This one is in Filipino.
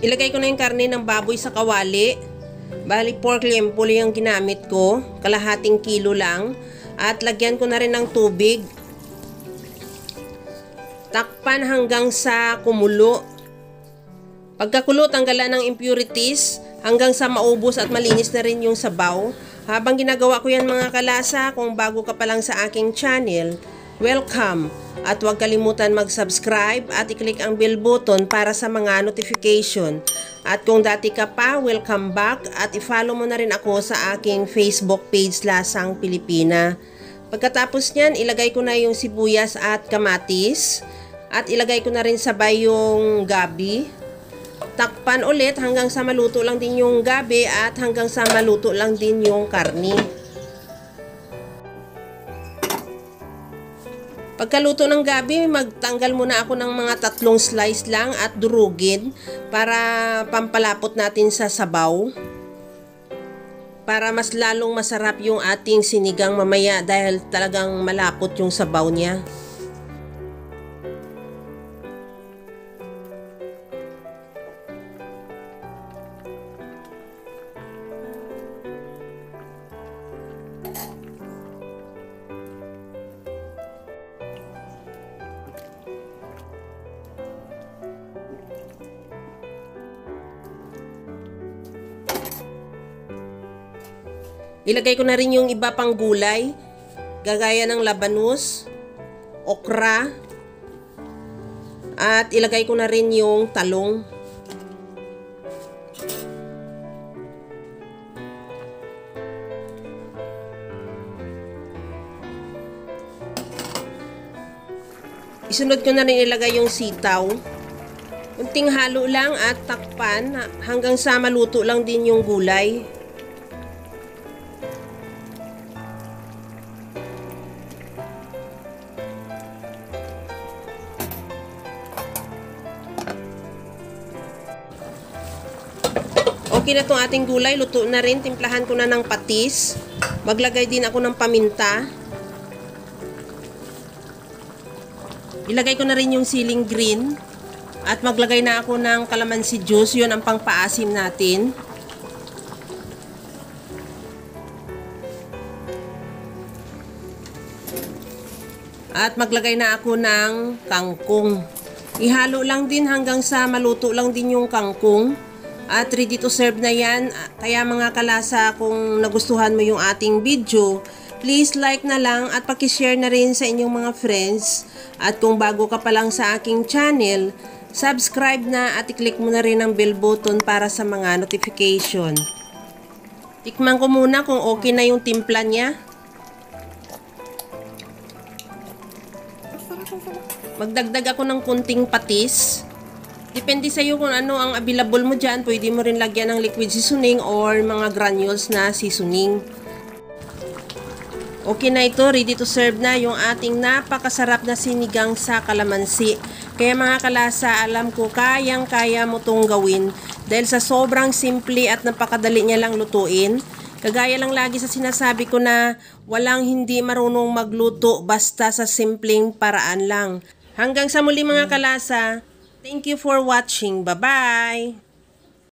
Ilagay ko na yung karne ng baboy sa kawali. Bali, pork liempo yung ginamit ko. Kalahating kilo lang. At lagyan ko na rin ng tubig. Takpan hanggang sa kumulo. Pagkakulo, tanggalan ng impurities hanggang sa maubos at malinis na rin yung sabaw. Habang ginagawa ko yan mga kalasa, kung bago ka pa lang sa aking channel, welcome! At huwag kalimutan mag-subscribe at i-click ang bell button para sa mga notification. At kung dati ka pa, welcome back at i-follow mo na rin ako sa aking Facebook page Lasang Pilipina. Pagkatapos nyan, ilagay ko na yung sibuyas at kamatis at ilagay ko na rin sabay yung gabi. Takpan ulit hanggang sa maluto lang din yung gabi at hanggang sa maluto lang din yung karni. Pagkaluto ng gabi, magtanggal muna ako ng mga 3 slice lang at durugin para pampalapot natin sa sabaw. Para mas lalong masarap yung ating sinigang mamaya dahil talagang malapot yung sabaw niya. Ilagay ko na rin yung iba pang gulay, gagaya ng labanus, okra, at ilagay ko na rin yung talong. Isunod ko na rin ilagay yung sitaw. Kunting halo lang at takpan hanggang sa maluto lang din yung gulay. Okay na itong ating gulay, luto na rin, timplahan ko na ng patis. Maglagay din ako ng paminta. Ilagay ko na rin yung siling green. At maglagay na ako ng calamansi juice, yun ang pangpaasim natin. At maglagay na ako ng kangkong. Ihalo lang din hanggang sa maluto lang din yung kangkong. At ready to serve na yan. Kaya mga kalasa, kung nagustuhan mo yung ating video, please like na lang at pakishare na rin sa inyong mga friends. At kung bago ka pa lang sa aking channel, subscribe na at i-click mo na rin ang bell button para sa mga notification. Tikman ko muna kung okay na yung timpla niya. Magdagdag ako ng kunting patis. Depende sa iyo kung ano ang available mo dyan. Pwede mo rin lagyan ng liquid seasoning or mga granules na seasoning. Okay na ito. Ready to serve na yung ating napakasarap na sinigang sa kalamansi. Kaya mga kalasa, alam ko kayang-kaya mo itong gawin. Dahil sa sobrang simple at napakadali niya lang lutuin. Kagaya lang lagi sa sinasabi ko na walang hindi marunong magluto basta sa simpleng paraan lang. Hanggang sa muli mga kalasa. Thank you for watching. Bye-bye!